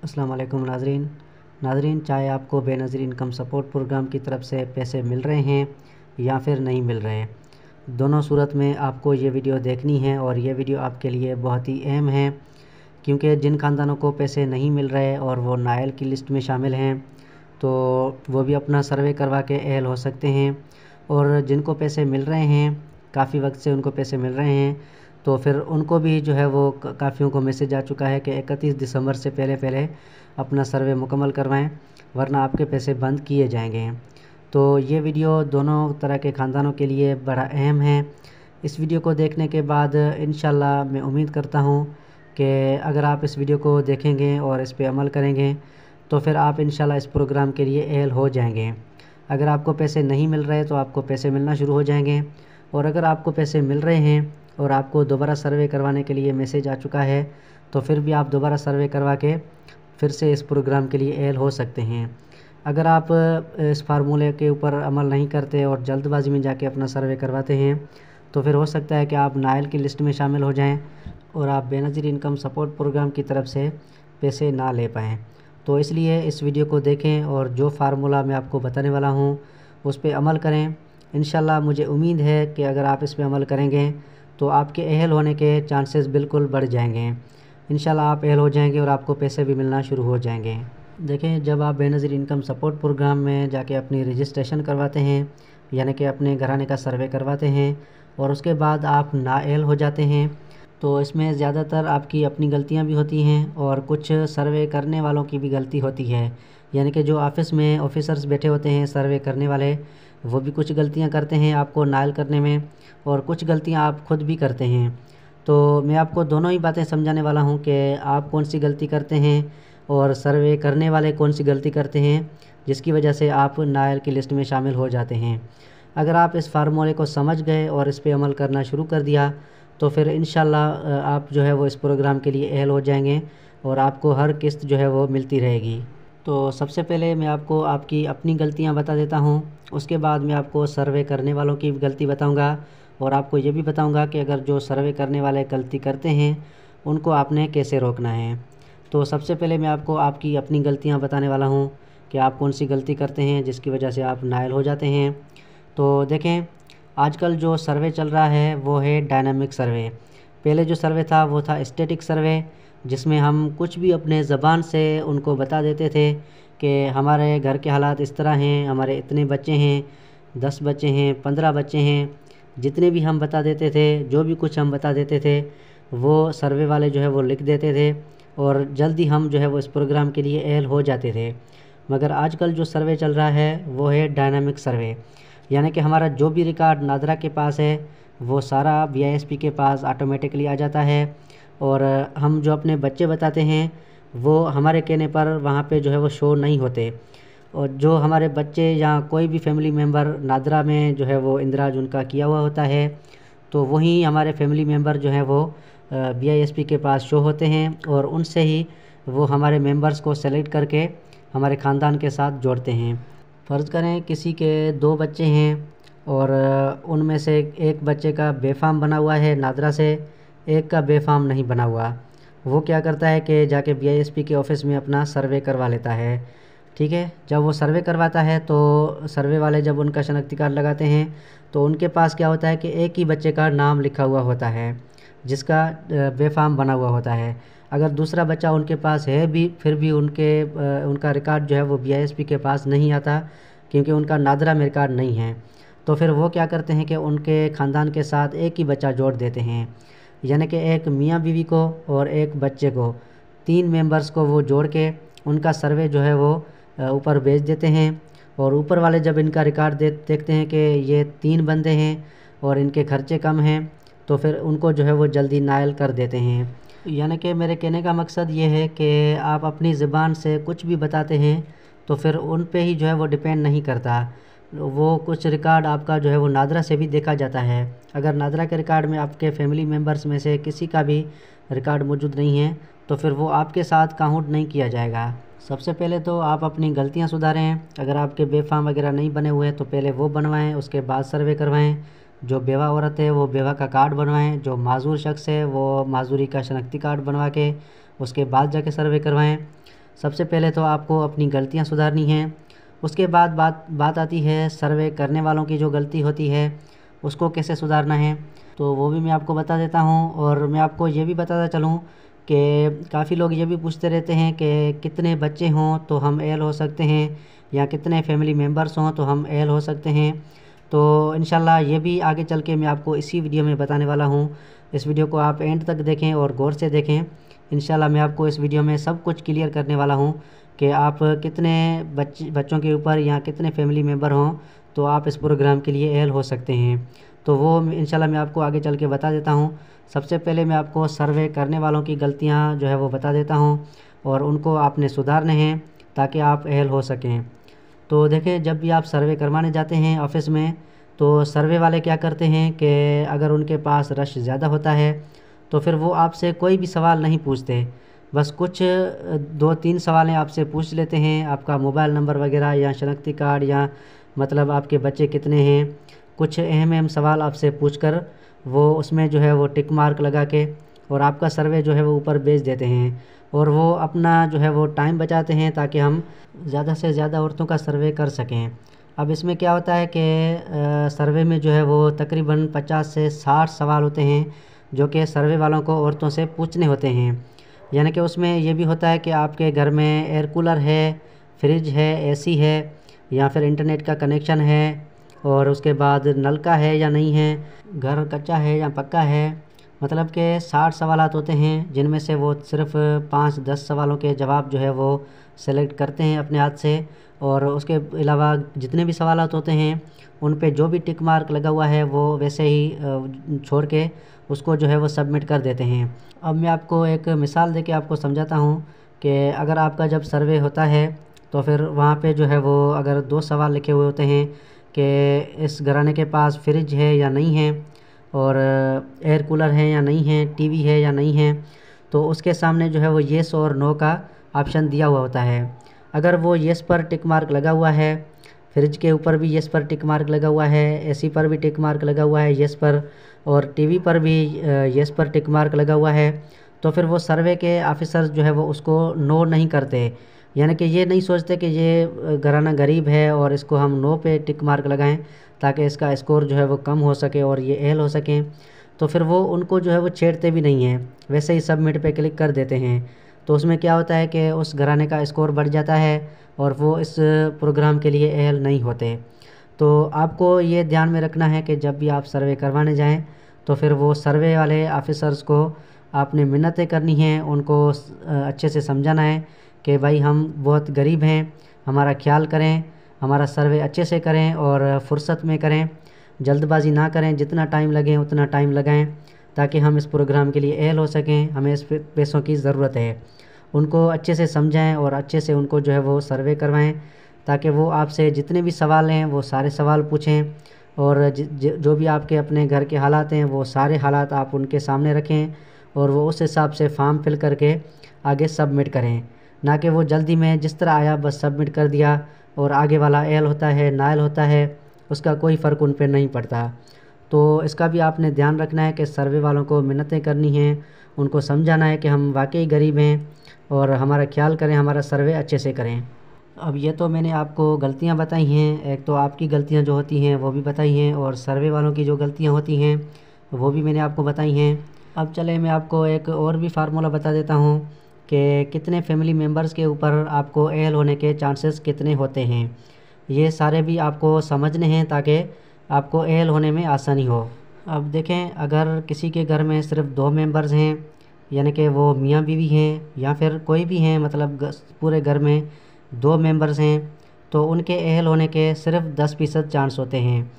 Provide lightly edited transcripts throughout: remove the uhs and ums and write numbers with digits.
अस्सलाम वालेकुम नाज़रीन, चाहे आपको बेनज़ीर इनकम सपोर्ट प्रोग्राम की तरफ से पैसे मिल रहे हैं या फिर नहीं मिल रहे हैं, दोनों सूरत में आपको ये वीडियो देखनी है और ये वीडियो आपके लिए बहुत ही अहम है। क्योंकि जिन ख़ानदानों को पैसे नहीं मिल रहे और वो नायल की लिस्ट में शामिल हैं, तो वो भी अपना सर्वे करवा के अहल हो सकते हैं। और जिनको पैसे मिल रहे हैं, काफ़ी वक्त से उनको पैसे मिल रहे हैं, तो फिर उनको भी जो है वो काफ़ियों को मैसेज आ चुका है कि 31 दिसंबर से पहले अपना सर्वे मुकम्मल करवाएं, वरना आपके पैसे बंद किए जाएंगे। तो ये वीडियो दोनों तरह के ख़ानदानों के लिए बड़ा अहम है। इस वीडियो को देखने के बाद इंशाल्लाह मैं उम्मीद करता हूँ कि अगर आप इस वीडियो को देखेंगे और इस पे अमल करेंगे तो फिर आप इंशाल्लाह इस प्रोग्राम के लिए अहल हो जाएंगे। अगर आपको पैसे नहीं मिल रहे तो आपको पैसे मिलना शुरू हो जाएंगे, और अगर आपको पैसे मिल रहे हैं और आपको दोबारा सर्वे करवाने के लिए मैसेज आ चुका है, तो फिर भी आप दोबारा सर्वे करवा के फिर से इस प्रोग्राम के लिए अहल हो सकते हैं। अगर आप इस फार्मूले के ऊपर अमल नहीं करते और जल्दबाजी में जाके अपना सर्वे करवाते हैं, तो फिर हो सकता है कि आप नायल की लिस्ट में शामिल हो जाएं और आप बेनज़ीर इनकम सपोर्ट प्रोग्राम की तरफ से पैसे ना ले पाएँ। तो इसलिए इस वीडियो को देखें और जो फार्मूला मैं आपको बताने वाला हूँ उस पर अमल करें। इंशाल्लाह मुझे उम्मीद है कि अगर आप इस पर अमल करेंगे तो आपके अहल होने के चांसेस बिल्कुल बढ़ जाएंगे। इंशाल्लाह आप अहल हो जाएंगे और आपको पैसे भी मिलना शुरू हो जाएंगे। देखें, जब आप बेनज़ीर इनकम सपोर्ट प्रोग्राम में जाके अपनी रजिस्ट्रेशन करवाते हैं, यानी कि अपने घराने का सर्वे करवाते हैं, और उसके बाद आप नाअहल हो जाते हैं, तो इसमें ज़्यादातर आपकी अपनी गलतियां भी होती हैं और कुछ सर्वे करने वालों की भी गलती होती है। यानी कि जो ऑफ़िस में ऑफिसर्स बैठे होते हैं सर्वे करने वाले, वो भी कुछ गलतियां करते हैं आपको नायल करने में, और कुछ गलतियां आप खुद भी करते हैं। तो मैं आपको दोनों ही बातें समझाने वाला हूं कि आप कौन सी गलती करते हैं और सर्वे करने वाले कौन सी गलती करते हैं, जिसकी वजह से आप नायल की लिस्ट में शामिल हो जाते हैं। अगर आप इस फार्मूले को समझ गए और इस पर अमल करना शुरू कर दिया, तो फिर इंशाल्लाह आप जो है वो इस प्रोग्राम के लिए अहल हो जाएंगे और आपको हर किस्त जो है वो मिलती रहेगी। तो सबसे पहले मैं आपको आपकी अपनी गलतियां बता देता हूं, उसके बाद मैं आपको सर्वे करने वालों की गलती बताऊंगा, और आपको ये भी बताऊंगा कि अगर जो सर्वे करने वाले गलती करते हैं उनको आपने कैसे रोकना है। तो सबसे पहले मैं आपको आपकी अपनी गलतियां बताने वाला हूं कि आप कौन सी गलती करते हैं जिसकी वजह से आप नायल हो जाते हैं। तो देखें, आजकल जो सर्वे चल रहा है वो है डायनामिक सर्वे। पहले जो सर्वे था वो था स्टैटिक सर्वे, जिसमें हम कुछ भी अपने ज़बान से उनको बता देते थे कि हमारे घर के हालात इस तरह हैं, हमारे इतने बच्चे हैं, 10 बच्चे हैं, 15 बच्चे हैं, जितने भी हम बता देते थे, जो भी कुछ हम बता देते थे वो सर्वे वाले जो है वो लिख देते थे, और जल्दी हम जो है वो इस प्रोग्राम के लिए अहल हो जाते थे। मगर आजकल जो सर्वे चल रहा है वो है डायनामिक सर्वे, यानी कि हमारा जो भी रिकॉर्ड नादरा के पास है वो सारा बीआईएसपी के पास ऑटोमेटिकली आ जाता है, और हम जो अपने बच्चे बताते हैं वो हमारे कहने पर वहाँ पे जो है वो शो नहीं होते, और जो हमारे बच्चे या कोई भी फैमिली मेम्बर नादरा में जो है वो इंदराज उनका किया हुआ होता है, तो वही हमारे फैमिली मेम्बर जो हैं वो बीआईएसपी के पास शो होते हैं, और उनसे ही वो हमारे मेंबर्स को सेलेक्ट करके हमारे ख़ानदान के साथ जोड़ते हैं। फ़र्ज़ करें किसी के 2 बच्चे हैं और उनमें से एक बच्चे का बेफ़ाम बना हुआ है नादरा से, एक का बेफ़ाम नहीं बना हुआ। वो क्या करता है कि जाके बीआईएसपी के ऑफ़िस में अपना सर्वे करवा लेता है। ठीक है, जब वो सर्वे करवाता है तो सर्वे वाले जब उनका शनाख्ती कार्ड लगाते हैं तो उनके पास क्या होता है कि एक ही बच्चे का नाम लिखा हुआ होता है जिसका बेफ़ाम बना हुआ होता है। अगर दूसरा बच्चा उनके पास है भी, फिर भी उनका रिकॉर्ड जो है वो बीआईएसपी के पास नहीं आता, क्योंकि उनका नादरा में रिकॉर्ड नहीं है। तो फिर वो क्या करते हैं कि उनके ख़ानदान के साथ एक ही बच्चा जोड़ देते हैं, यानी कि एक मियाँ बीवी को और एक बच्चे को, 3 मेंबर्स को वो जोड़ के उनका सर्वे जो है वो ऊपर भेज देते हैं। और ऊपर वाले जब इनका रिकॉर्ड देखते हैं कि ये 3 बंदे हैं और इनके खर्चे कम हैं, तो फिर उनको जो है वो जल्दी नायल कर देते हैं। यानी कि मेरे कहने का मकसद ये है कि आप अपनी ज़बान से कुछ भी बताते हैं तो फिर उन पे ही जो है वो डिपेंड नहीं करता। वो कुछ रिकॉर्ड आपका जो है वो नादरा से भी देखा जाता है। अगर नादरा के रिकॉर्ड में आपके फैमिली मेम्बर्स में से किसी का भी रिकॉर्ड मौजूद नहीं है तो फिर वो आपके साथ काउंट नहीं किया जाएगा। सबसे पहले तो आप अपनी गलतियां सुधारें। अगर आपके बेफ़ाम वगैरह नहीं बने हुए हैं तो पहले वो बनवाएं, उसके बाद सर्वे करवाएं। जो बेवा औरत है वो बेवा का कार्ड बनवाएं, जो माजूर शख्स है वो माजूरी का शनाख्ती कार्ड बनवा के उसके बाद जाके सर्वे करवाएं। सबसे पहले तो आपको अपनी गलतियाँ सुधारनी हैं। उसके बाद बात आती है सर्वे करने वालों की जो गलती होती है उसको कैसे सुधारना है, तो वो भी मैं आपको बता देता हूँ। और मैं आपको ये भी बताता चलूँ कि काफ़ी लोग ये भी पूछते रहते हैं कि कितने बच्चे हों तो हम एल हो सकते हैं, या कितने फैमिली मेम्बर्स हों तो हम एल हो सकते हैं। तो इंशाल्लाह ये भी आगे चल के मैं आपको इसी वीडियो में बताने वाला हूँ। इस वीडियो को आप एंड तक देखें और गौर से देखें। इंशाल्लाह मैं आपको इस वीडियो में सब कुछ क्लियर करने वाला हूँ कि आप कितने बच्चों के ऊपर या कितने फैमिली मेम्बर हों तो आप इस प्रोग्राम के लिए एल हो सकते हैं। तो वो इंशाल्लाह मैं आपको आगे चल के बता देता हूँ। सबसे पहले मैं आपको सर्वे करने वालों की गलतियाँ जो है वो बता देता हूँ और उनको आपने सुधारने हैं ताकि आप एल हो सकें। तो देखें, जब भी आप सर्वे करवाने जाते हैं ऑफिस में तो सर्वे वाले क्या करते हैं कि अगर उनके पास रश ज़्यादा होता है तो फिर वो आपसे कोई भी सवाल नहीं पूछते। बस कुछ 2-3 सवालें आपसे पूछ लेते हैं, आपका मोबाइल नंबर वगैरह या शनाख्ती कार्ड या मतलब आपके बच्चे कितने हैं, कुछ अहम सवाल आपसे पूछकर वो उसमें जो है वो टिक मार्क लगा के और आपका सर्वे जो है वो ऊपर भेज देते हैं। और वो अपना जो है वो टाइम बचाते हैं ताकि हम ज़्यादा से ज़्यादा औरतों का सर्वे कर सकें। अब इसमें क्या होता है कि सर्वे में जो है वो तकरीबन 50 से 60 सवाल होते हैं जो कि सर्वे वालों को औरतों से पूछने होते हैं। यानी कि उसमें ये भी होता है कि आपके घर में एयर कूलर है, फ्रिज है, एसी है, या फिर इंटरनेट का कनेक्शन है, और उसके बाद नल का है या नहीं है, घर कच्चा है या पक्का है। मतलब कि 60 सवालात होते हैं जिनमें से वो सिर्फ 5-10 सवालों के जवाब जो है वो सेलेक्ट करते हैं अपने हाथ से। और उसके अलावा जितने भी सवालात होते हैं उन पे जो भी टिक मार्क लगा हुआ है वो वैसे ही छोड़ के उसको जो है वो सबमिट कर देते हैं। अब मैं आपको एक मिसाल देके आपको समझाता हूँ कि अगर आपका जब सर्वे होता है तो फिर वहाँ पे जो है वो अगर 2 सवाल लिखे हुए होते हैं कि इस घराने के पास फ्रिज है या नहीं है, और एयर कूलर है या नहीं है, टीवी है या नहीं है, तो उसके सामने जो है वो येस और नो का ऑप्शन दिया हुआ होता है। अगर वो येस पर टिक मार्क लगा हुआ है, फ्रिज के ऊपर भी येस पर टिक मार्क लगा हुआ है, एसी पर भी टिक मार्क लगा हुआ है येस पर, और टीवी पर भी येस पर टिक मार्क लगा हुआ है, तो फिर वो सर्वे के ऑफिसर्स जो है वो उसको नो नहीं करते। यानी कि ये नहीं सोचते कि ये घराना गरीब है और इसको हम नो पे टिक मार्क लगाएं ताकि इसका स्कोर जो है वो कम हो सके और ये एल हो सकें। तो फिर वो उनको जो है वो छेड़ते भी नहीं हैं, वैसे ही सबमिट पे क्लिक कर देते हैं। तो उसमें क्या होता है कि उस घराने का स्कोर बढ़ जाता है और वो इस प्रोग्राम के लिए एल नहीं होते। तो आपको ये ध्यान में रखना है कि जब भी आप सर्वे करवाने जाएं तो फिर वो सर्वे वाले ऑफिसर्स को आपने मिन्नतें करनी हैं, उनको अच्छे से समझाना है कि भाई हम बहुत गरीब हैं, हमारा ख्याल करें, हमारा सर्वे अच्छे से करें और फुर्सत में करें, जल्दबाजी ना करें, जितना टाइम लगे उतना टाइम लगाएं ताकि हम इस प्रोग्राम के लिए एल हो सकें, हमें इस पैसों की ज़रूरत है। उनको अच्छे से समझाएं और अच्छे से उनको जो है वो सर्वे करवाएं ताकि वो आपसे जितने भी सवाल हैं वो सारे सवाल पूछें, और जो भी आपके अपने घर के हालात हैं वो सारे हालात आप उनके सामने रखें और वो उस हिसाब से फॉर्म फिल करके आगे सबमिट करें। ना कि वो जल्दी में जिस तरह आया बस सबमिट कर दिया और आगे वाला एल होता है नाइल होता है, उसका कोई फ़र्क उन पर नहीं पड़ता। तो इसका भी आपने ध्यान रखना है कि सर्वे वालों को मिन्नतें करनी हैं, उनको समझाना है कि हम वाकई गरीब हैं और हमारा ख्याल करें, हमारा सर्वे अच्छे से करें। अब ये तो मैंने आपको गलतियाँ बताई हैं, एक तो आपकी गलतियाँ जो होती हैं वो भी बताई हैं और सर्वे वालों की जो गलतियाँ होती हैं वो भी मैंने आपको बताई हैं। अब चले मैं आपको एक और भी फार्मूला बता देता हूँ कि कितने फैमिली मेम्बर्स के ऊपर आपको एल होने के चांसेस कितने होते हैं। ये सारे भी आपको समझने हैं ताकि आपको एल होने में आसानी हो। अब देखें, अगर किसी के घर में सिर्फ 2 मेंबर्स हैं, यानी कि वो मियाँ बीवी हैं या फिर कोई भी हैं, मतलब पूरे घर में 2 मेंबर्स हैं, तो उनके एल होने के सिर्फ 10% चांस होते हैं,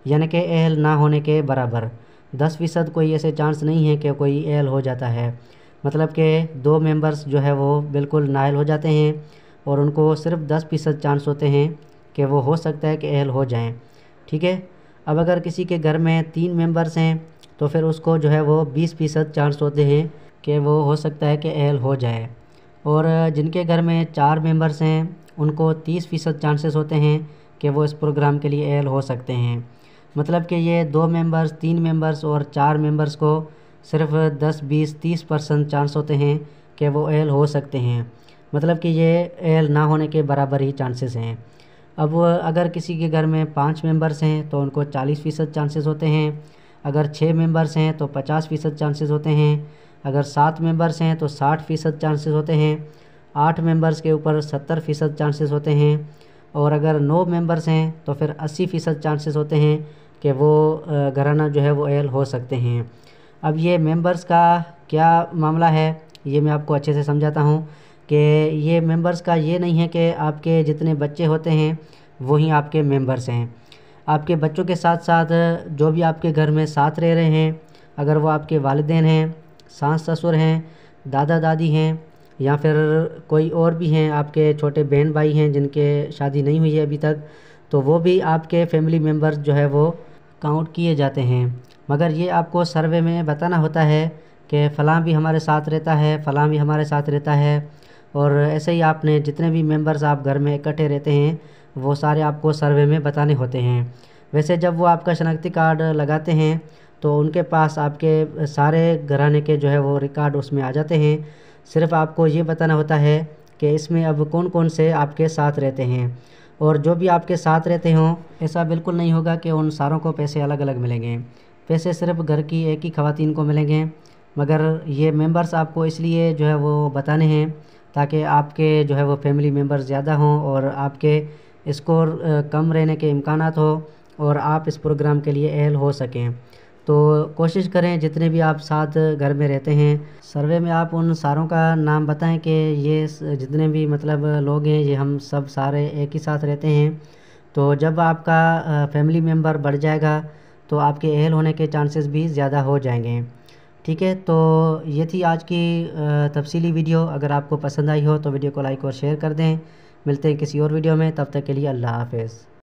यानी कि एल ना होने के बराबर। 10% कोई ऐसे चांस नहीं है कि कोई एल हो जाता है, मतलब कि 2 मेंबर्स जो है वो बिल्कुल नाइल हो जाते हैं और उनको सिर्फ 10% चांस होते हैं कि वो हो सकता है कि एल हो जाएं। ठीक है। अब अगर किसी के घर में 3 मेंबर्स हैं तो फिर उसको जो है वो 20% चांस होते हैं कि वो हो सकता है कि एल हो जाए, और जिनके घर में 4 मेंबर्स हैं उनको 30% चांसेस होते हैं कि वो इस प्रोग्राम के लिए एल हो सकते हैं। मतलब कि ये 2 मेंबर्स, 3 मेंबर्स और 4 मेंबर्स को सिर्फ 10, 20, 30% चांस होते हैं कि वो एल हो सकते हैं। मतलब कि ये एल ना होने के बराबर ही चांसेस हैं। अब अगर किसी के घर में 5 मेंबर्स हैं तो उनको 40% चांसेस होते हैं। अगर 6 मेंबर्स हैं तो 50% चांसेस होते हैं। अगर 7 मेंबर्स हैं तो 60% चांसेस होते हैं। 8 मेंबर्स के ऊपर 70% चांसेस होते हैं। और अगर 9 मेंबर्स हैं तो फिर 80% चांसेस होते हैं कि वो घराना जो है वो एल हो सकते हैं। अब ये मेंबर्स का क्या मामला है ये मैं आपको अच्छे से समझाता हूँ कि ये मेंबर्स का ये नहीं है कि आपके जितने बच्चे होते हैं वही आपके मेंबर्स हैं। आपके बच्चों के साथ साथ जो भी आपके घर में साथ रह रहे हैं, अगर वो आपके वालिदैन हैं, सास ससुर हैं, दादा दादी हैं, या फिर कोई और भी हैं, आपके छोटे बहन भाई हैं जिनके शादी नहीं हुई है अभी तक, तो वो भी आपके फैमिली मेम्बर्स जो है वो काउंट किए जाते हैं। मगर ये आपको सर्वे में बताना होता है कि फ़लाँ भी हमारे साथ रहता है, फ़लाँ भी हमारे साथ रहता है। और ऐसे ही आपने जितने भी मेंबर्स आप घर में इकट्ठे रहते हैं वो सारे आपको सर्वे में बताने होते हैं। वैसे जब वो आपका शनाख्ती कार्ड लगाते हैं तो उनके पास आपके सारे घराने के जो है वो रिकॉर्ड उसमें आ जाते हैं। सिर्फ़ आपको ये बताना होता है कि इसमें अब कौन कौन से आपके साथ रहते हैं। और जो भी आपके साथ रहते हों, ऐसा बिल्कुल नहीं होगा कि उन सारों को पैसे अलग अलग मिलेंगे। पैसे सिर्फ घर की एक ही ख़वातीन को मिलेंगे। मगर ये मेंबर्स आपको इसलिए जो है वो बताने हैं ताकि आपके जो है वो फैमिली मेंबर्स ज़्यादा हों और आपके स्कोर कम रहने के इम्कानात हो और आप इस प्रोग्राम के लिए एल हो सकें। तो कोशिश करें जितने भी आप साथ घर में रहते हैं, सर्वे में आप उन सारों का नाम बताएं कि ये जितने भी मतलब लोग हैं ये हम सब सारे एक ही साथ रहते हैं। तो जब आपका फैमिली मेम्बर बढ़ जाएगा तो आपके एल होने के चांसेस भी ज़्यादा हो जाएंगे। ठीक है, तो ये थी आज की तफसीली वीडियो। अगर आपको पसंद आई हो तो वीडियो को लाइक और शेयर कर दें। मिलते हैं किसी और वीडियो में, तब तक के लिए अल्लाह हाफ़िज़।